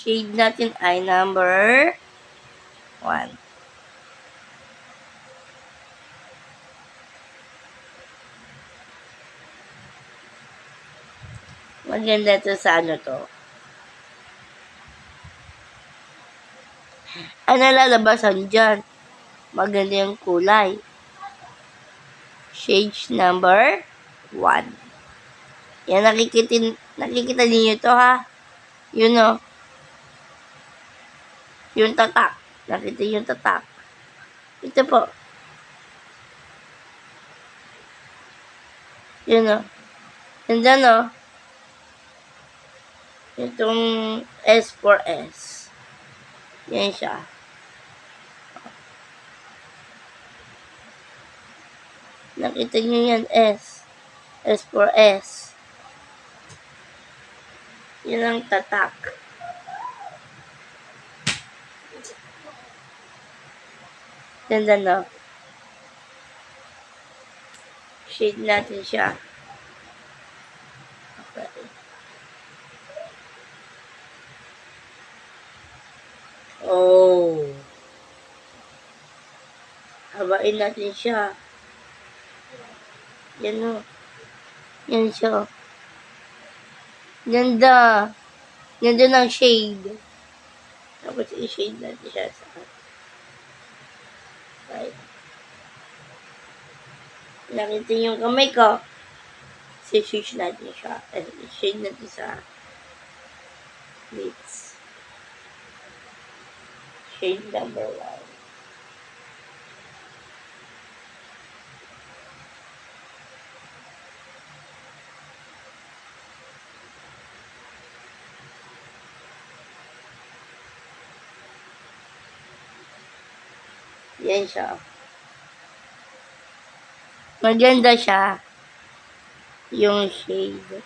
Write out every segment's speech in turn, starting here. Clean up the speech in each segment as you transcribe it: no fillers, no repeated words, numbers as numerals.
shade natin ay number 1. Maganda to sa ano to. Ano lalabasan dyan? Maganda yung kulay. Shade number 1. Yan, nakikita niyo to ha. Yun o. Yung tatak. Nakita yung tatak. Ito po. Yun o. Nandyan o. Itong S for S. Yan siya. Nakita niyo yan, S. S for S. Yun ang tatak. Ganda no? Shade natin siya. Okay. Oh. Habain natin siya. Yan o. Yan siya. Ganda. Ganda ng shade. Tapos i-shade natin siya sa right. Nakita yung kamay ko. Si-switch natin siya. I-shade natin sa lips. Shade number 1. Yan siya. Maganda siya. Yung shade.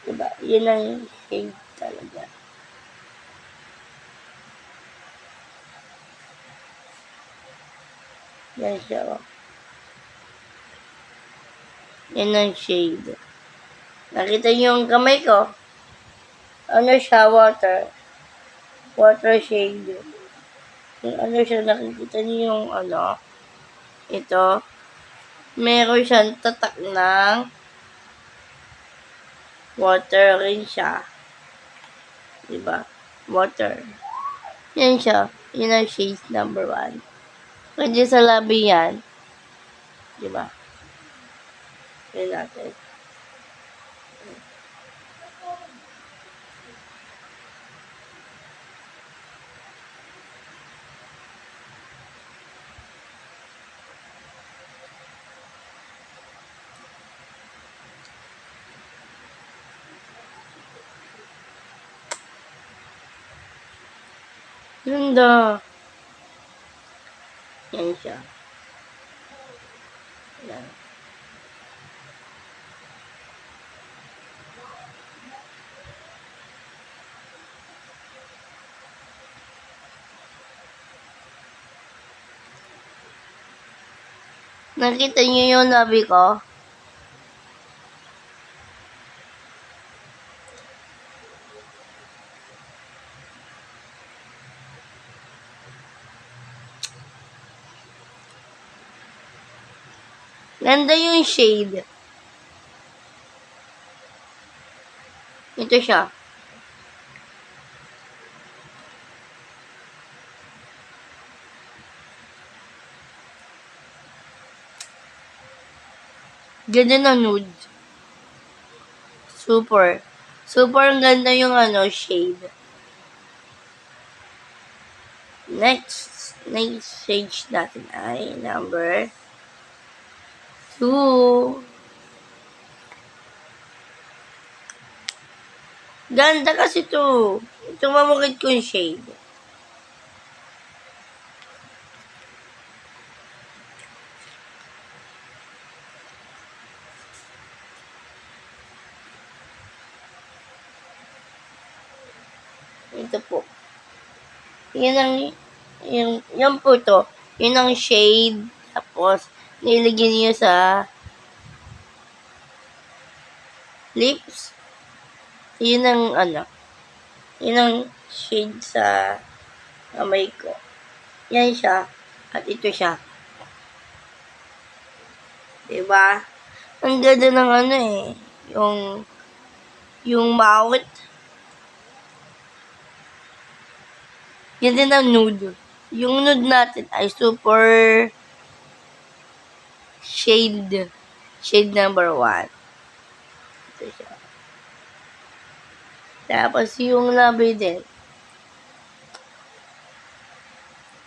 Diba? Yun ang shade talaga. Yan siya. Yan ang shade. Nakita niyo yung kamay ko? Ano siya? Water. Water shade. Yung ano siya, nakikita niyo yung ano? Ito. Meron siyang tatak ng water rin siya. Diba? Water. Yan siya. Yun ang shade number 1. Pwede sa labi yan. Diba? Yan natin. Ganda. Yan siya. Yan. Nakita niyo yung labi ko? Ganda yung shade. Ito siya. Ganda na nude. Super. Super ganda yung ano, shade. Next shade natin ay number 2. Ganda kasi to. Ito mamukit ko yung shade. Ito po. Yan po to. Yun ang shade. Tapos, nilagyan niyo sa lips. Yun ang ano. Yun ang shade sa kamay ko. Yan siya. At ito siya. Diba? Ang ganda ng ano eh. Yung mouth. Yan din ang nude. Yung nude natin ay super shade. Shade number 1. Ito siya. Tapos yung labi din.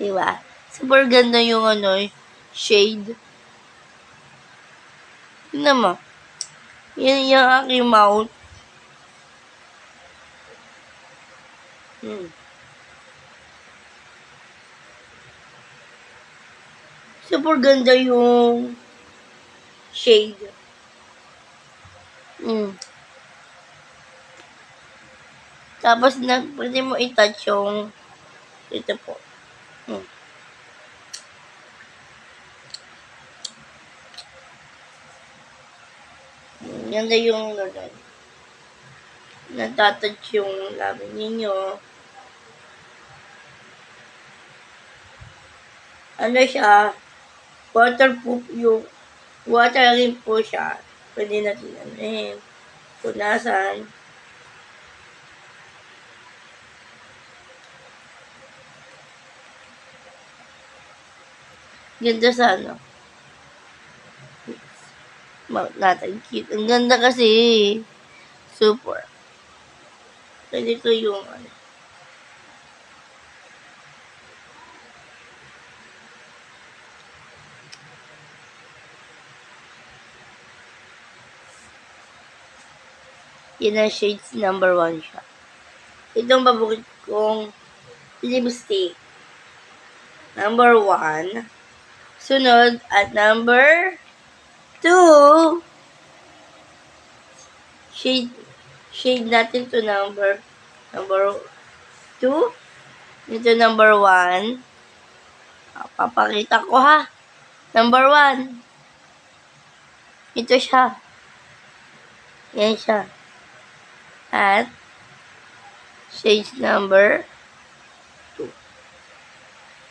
Diba? Super ganda yung shade. Tignan mo. Yan yung aking mouth. Super ganda yung shade. Tapos pwede mo i-touch yung ito po. Ganda yung natatouch yung labi ninyo. Ano siya? Waterproof yung water rin po siya. Pwede natin punasan. Ganda sa mouth natin. Cute. Ang ganda kasi. Super. Pwede ko yung yan ang shades number 1 siya. Itong paborito kong lipstick. Number 1. Sunod at number 2. Shade natin to number 2. Ito number 1. Papakita ko ha. Number 1. Ito siya. Yan siya. At shade number 2.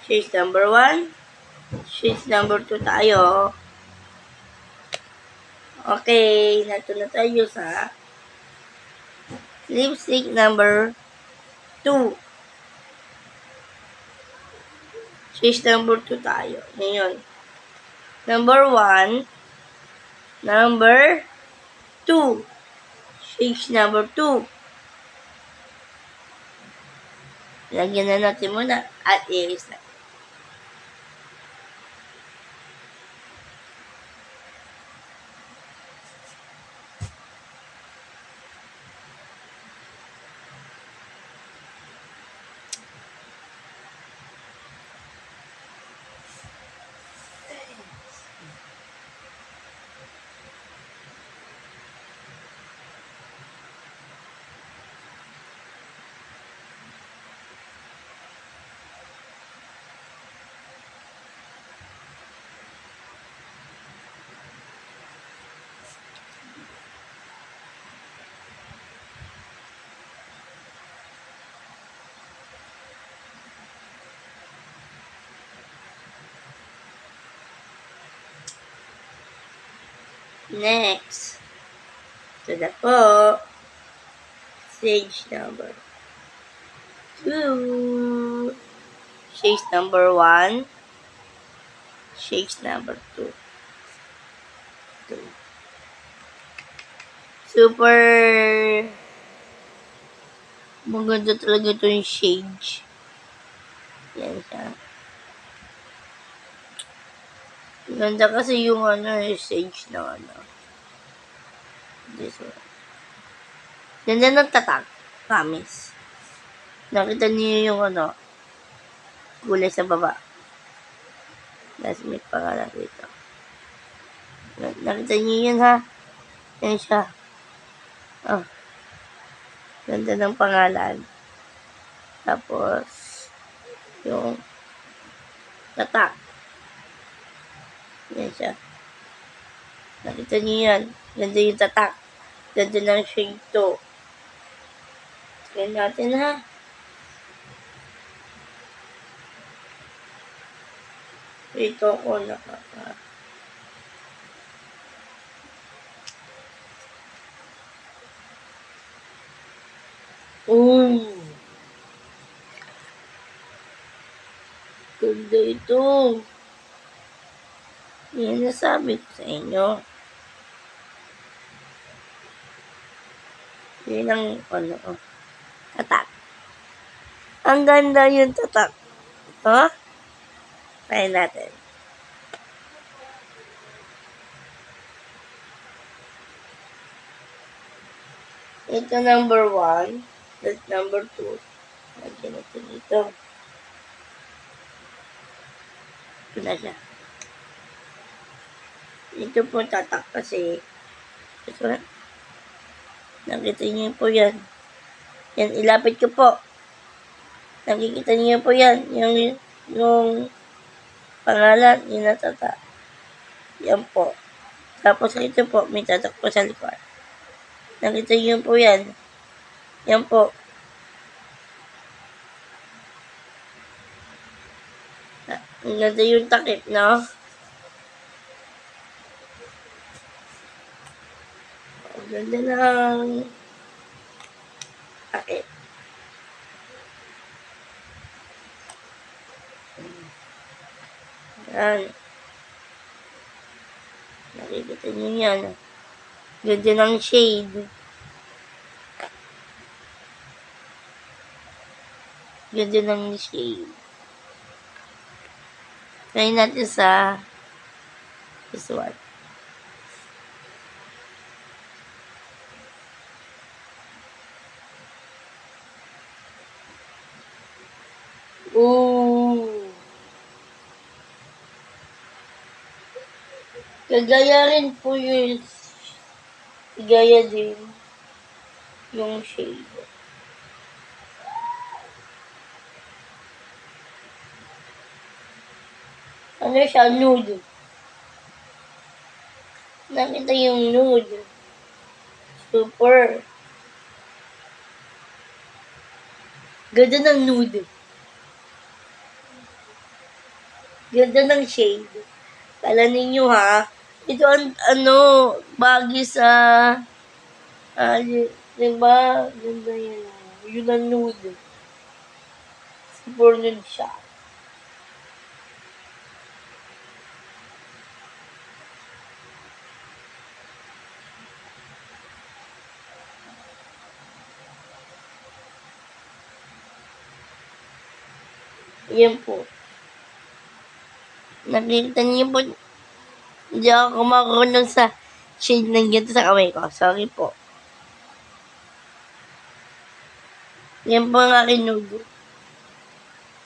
Shade number 1. Shade number 2 tayo. Okay, nato na tayo sa lipstick number 2. Shade number 2 tayo. Ngayon. Number 1. Number 2. Shade number 2. Lagyan na natin muna at i-erase na. Next, ito na po, shade number 2, shade number 1, shade number 2. Super maganda talaga ito yung shade. Yan siya. Ganda kasi yung shade na this one. Ganda ng tatak. Promise. Nakita niyo yung kulay sa baba. Tapos may pangalan dito. Nakita niyo yun ha? Yan siya. Oh. Ganda ng pangalan. Tapos, yung tatak. Yan siya. Nakita niyo yan. Ganda yung tatak. Ganda ng shade to. Tignan natin ha. Ito ko nakaka. Ganda ito. Yan nasabi ko sa inyo. Yun ang tatak. Ang ganda yung tatak. Ito. Try natin. Ito number 1. That's number 2. Lagyan natin dito. Ito na siya. Ito po tatak kasi. Ito na. Nakita niyo po yan. Yan, ilapit ko po. Nakikita niyo po yan. Yung pangalan, yung natata. Yan po. Tapos ito po, may tatak po sa likod. Nakita niyo po yan. Yan po. Ang ganda yung takip, no? Ang ganda ng takip. Yan. Nakikita niyo yan. Ganda ng shade. Ganda ng shade. Try natin sa this one. Ooh. Kagaya rin po yung gaya din yung shade. Ano siya? Nude. Nakita yung nude. Super. Ganda ng nude. Ganda ng shade. Kala ninyo ha. Ito ang bagay sa diba? Ganda yun. Yun ang nude. Super nude siya. Yan po. Nakita niyo po, hindi ako kumakulong sa shade ng ganito sa kamay ko. Sorry po. Yan po ang aking nude.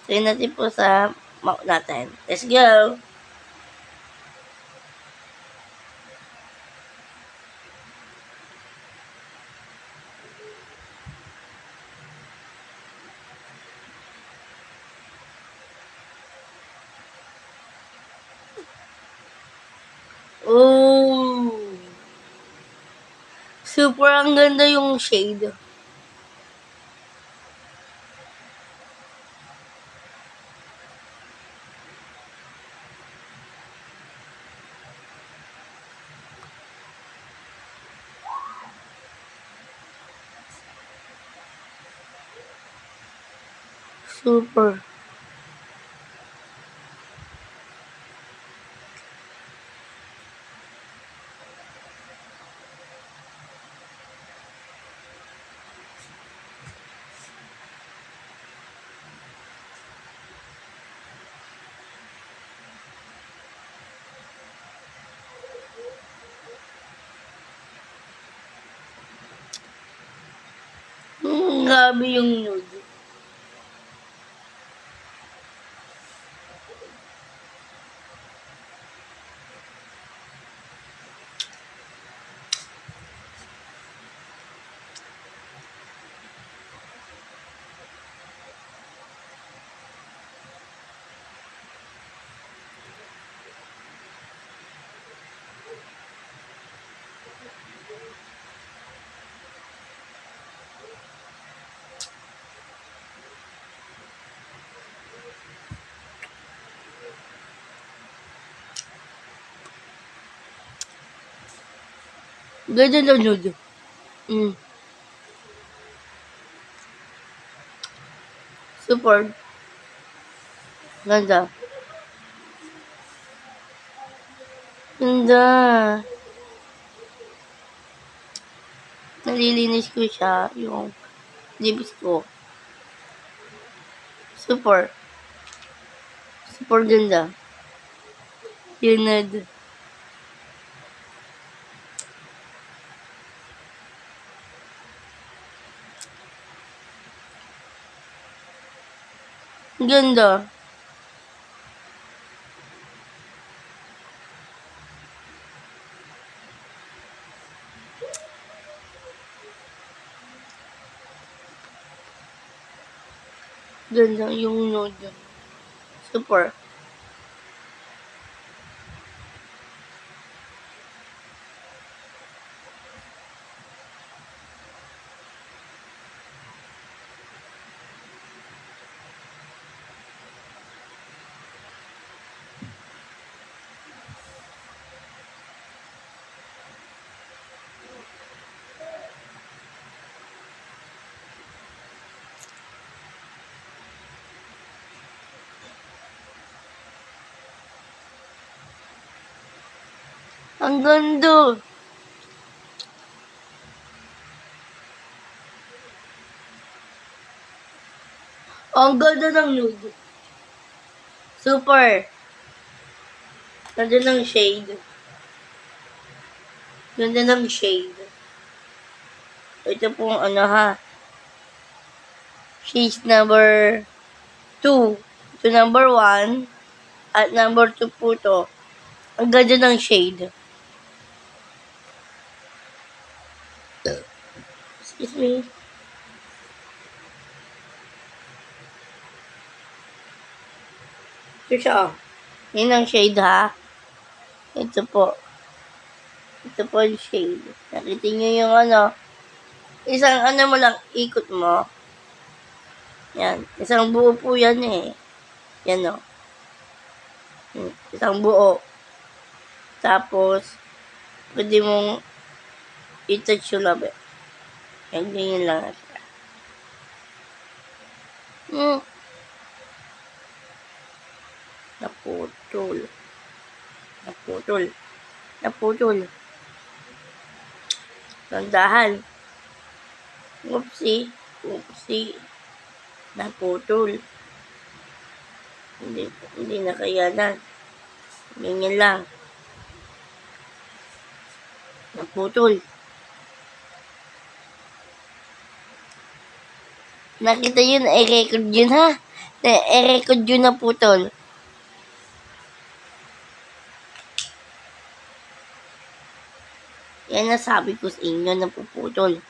Try natin po sa mouth natin. Let's go! Oh! Super ang ganda yung shade. Super. Grabe yung nude. Ganda na nude. Super. Ganda. Ganda. Nalilinis ko siya, yung lips ko. Super. Super ganda. Yun na. Ganda. Ganda yung nude. Super. Ang ganda. Ang ganda ng nude. Super. Ganda ng shade. Ganda ng shade. Ito pong ano ha. Shade number 2. Ito number 1. At number 2 po to. Ang ganda ng shade. Excuse me. Ito siya. Yun ang shade ha. Ito po. Ito po yung shade. Nakita nyo yung ano. Isang ano mo lang, ikot mo. Yan. Isang buo po yan eh. Yan o. Isang buo. Tapos, pwede mong i-touch yung labi. Yan, ganyan lang siya. Naputol. Naputol. Naputol. Tandahan. Oopsie. Oopsie. Naputol. Hindi na kayanan. Ganyan lang. Naputol. Nakita yun, i-record yun ha. I-record yun na putol. Yan na sabi ko sa inyo na puputol.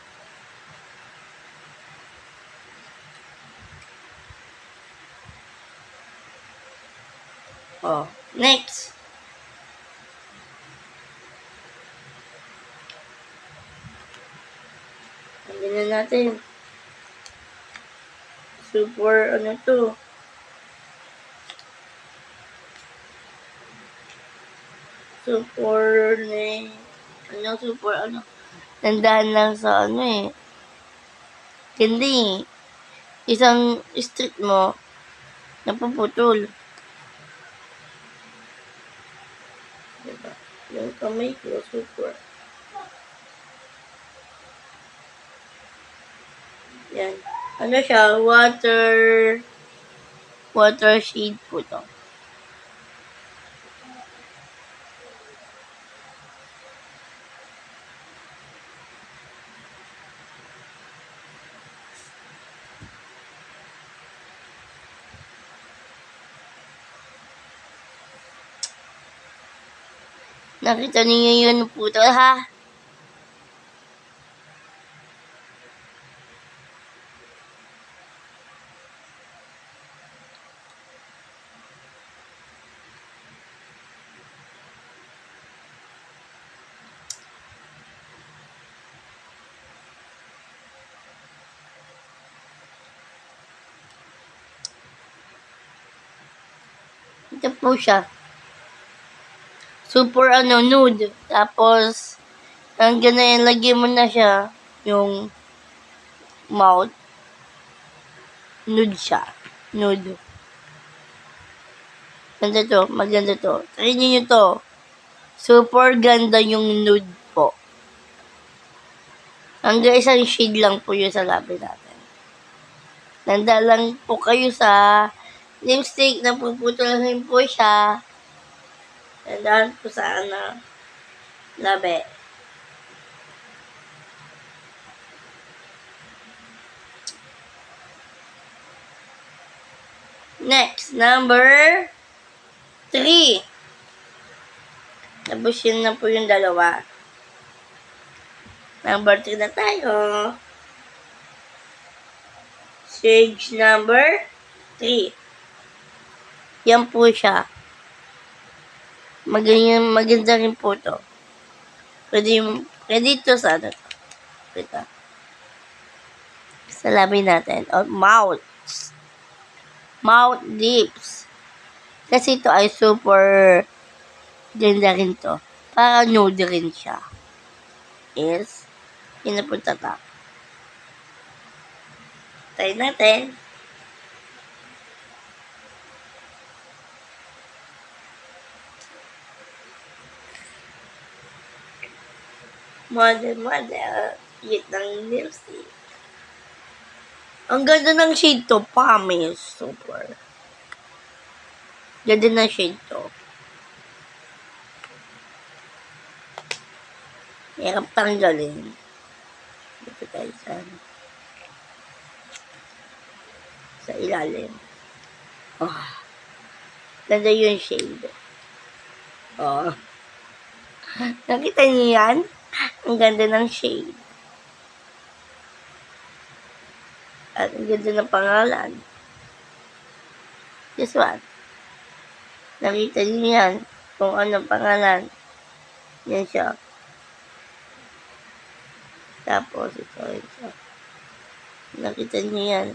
Oh, next. Hindi na natin. Super, ano to? Super, super, Tandaan lang sa ano eh. Hindi. Isang street mo, napuputol. Diba? Yung kamay ko, super. Yan. Ano siya? Water shade po to. Nakita niyo yun po to ha? Ito po siya. Super nude. Tapos, Hanggang na yan, lagyan mo na siya. Yung mouth. Nude siya. Nude. Ganda to. Maganda to. Try nyo to. Super ganda yung nude po. Hanggang isang shade lang po yun sa labi natin. Nanda lang po kayo sa lipstick. Napuputulahin po siya. Nandaan po sa labi. Next, number 3. Tapos yun na po yung dalawa. Number 3 na tayo. Shade number 3. Yan po siya. Maganda rin po to. Pwede ito sa ano to. Ito. Sa labi natin. O, mouth. Mouth lips. Kasi ito ay super ganda rin to. Para nude rin siya. Yes. Yun na po tatak. Try natin. Model. Cute ng lipstick. Ang ganda ng shade to. Promise. Super. Ganda ng shade to. Hirap tanggalin. Dito tayo sa ilalim. Oh. Ganda yung shade. Oh. Nakita niyo yan? Ang ganda ng shade. At ang ganda ng pangalan. This one. Nakita niyo yan? Kung anong pangalan. Yan siya. Tapos ito. Nakita niyo yan?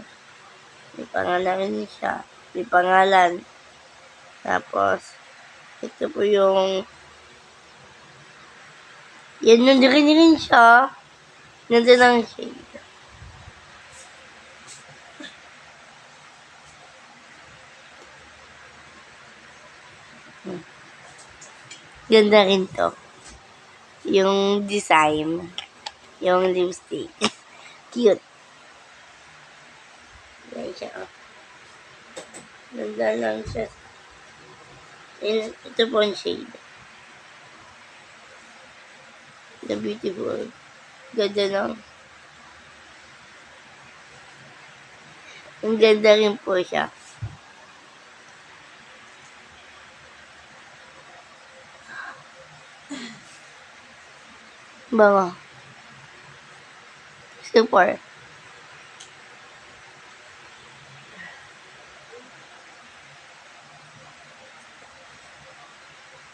May pangalan rin siya. May pangalan. Tapos, ito po yung yan nun rin siya. Ganda ng shade. Ganda rin to. Yung design. Yung lipstick. Cute. Yan siya. Ganda lang siya. Ito po ang shade. The beautiful. Ganda lang. Ang ganda rin po siya. Bango. Super.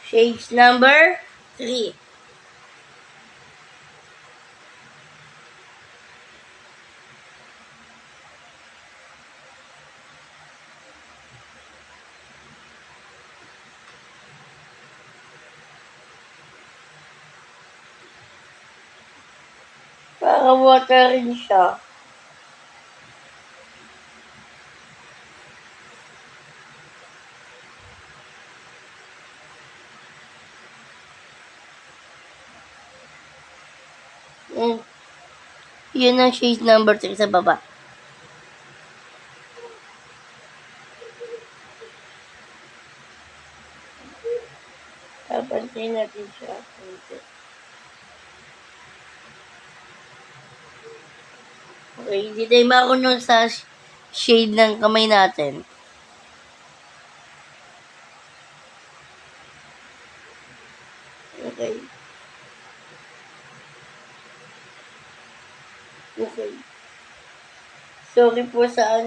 Shades number 3. Para water rin siya. Yun ang shade number 3 sa baba. Papansin natin siya. Okay, hindi tayo marunong sa shade ng kamay natin. Okay. Sorry po sa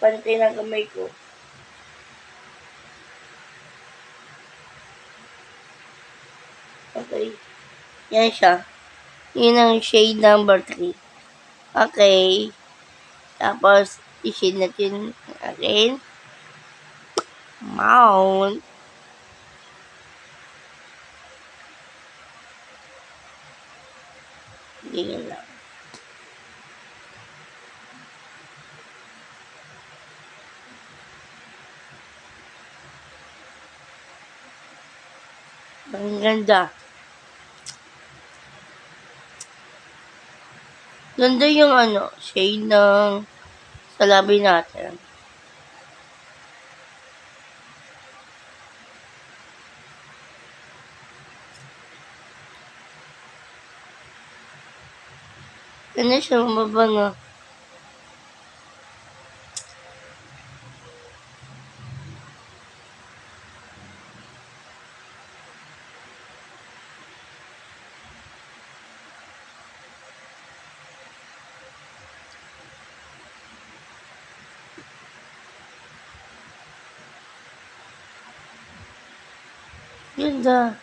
pantay ng kamay ko. Okay. Yan siya. Yun ang shade number 3. Okay. Tapos, i-shade natin again. Mount. Ganyan lang. Ang ganda. Ganda yung shade ng salabi natin. Ganda siya, mabango. Ganda.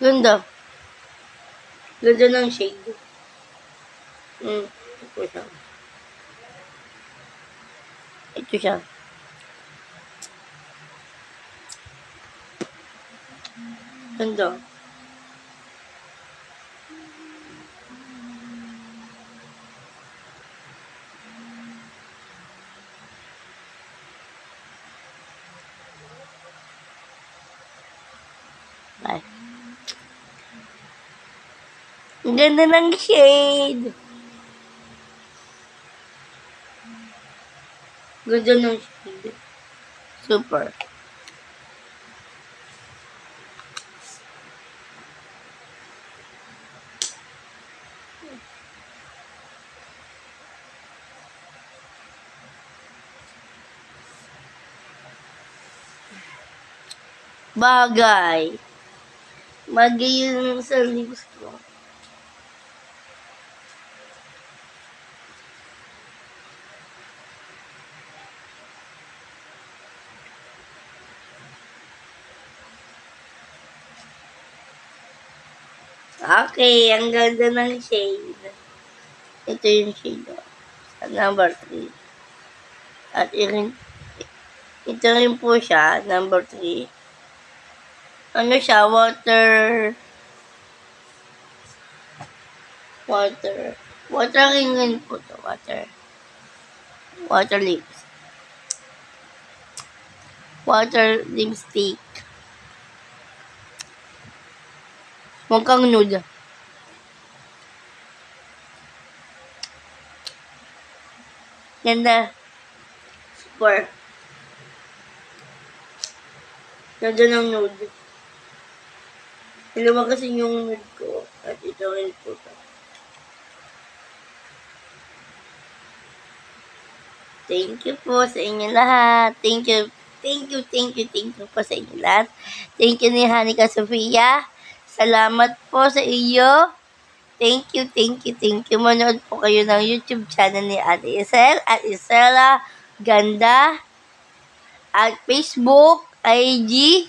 Ganda. Ganda ng shade. Ito siya. Ito siya. Ganda. Bye. Ang ganda ng shade. Ganda ng shade. Super. Bagay. Bagay yun sa lips ko. Okay, ang ganda ng shade. Ito yung shade. Sa number 3. At ito rin po siya, number 3. Ano siya? Water ring po to. Water lips. Water lipstick. Mukhang nude. Ganda. Super. Ganda ng nude. Dalawa kasi yung nude ko. At ito rin po to. Thank you po sa inyo lahat. Thank you po sa inyo lahat. Thank you ni Hanika Sofia. Salamat po sa iyo. Thank you. Manood po kayo ng YouTube channel ni Ate Isel at Isela Ganda at Facebook, IG,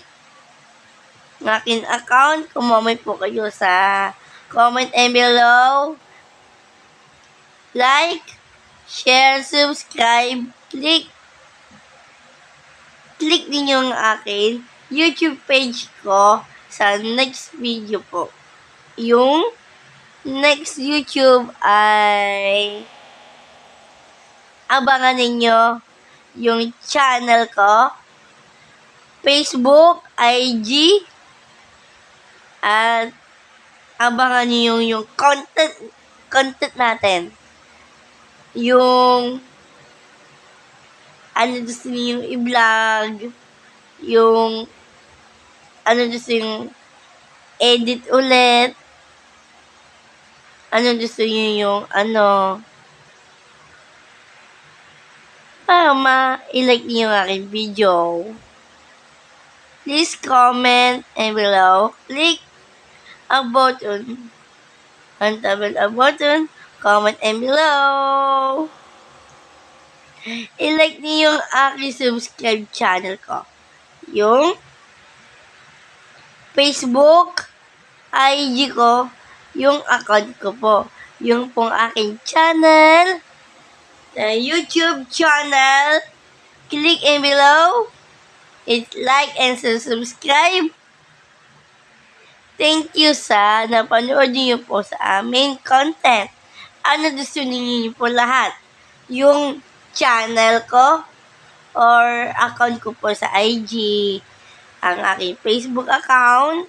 ng aking account. Kumamay po kayo sa comment and below. Like, share, subscribe, click ninyo ang akin YouTube page ko sa next video po. Yung next YouTube ay abangan ninyo yung channel ko, Facebook, IG, at abangan niyo yung content natin. Yung gusto niyo i-vlog, yung gusto yung edit ulit, gusto niyo yung para ma-like niyo ang aking video. Please comment and below. Click a button. Untable a button. Comment and below. I-like niyo yung aking subscribe channel ko. yung Facebook, IG ko, yung account ko po. Yung pong aking channel, YouTube channel, click in below, hit like and subscribe. Thank you sa napanood niyo po sa aming content. Ano gusto niyo po lahat? Yung channel ko or account ko po sa IG, ang aking Facebook account,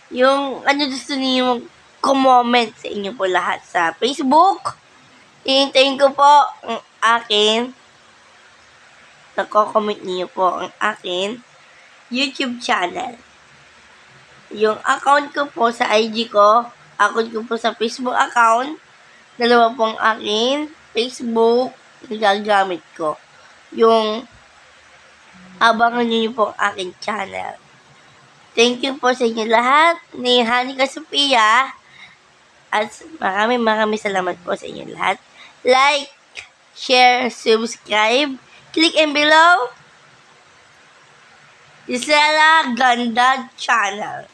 yung ano gusto niyo comment sa inyo po lahat sa Facebook. Hihintayin ko po ang akin, nagko-comment niyo po ang akin YouTube channel. Yung account ko po sa IG ko, account ko po sa Facebook account, dalawa pong akin Facebook na gagamit ko. Yung abangan niyo po ang aking channel. Thank you po sa inyo lahat ni Hanika Sophia. At maraming salamat po sa inyo lahat. Like, share, subscribe, click in below. Isela Ganda Channel.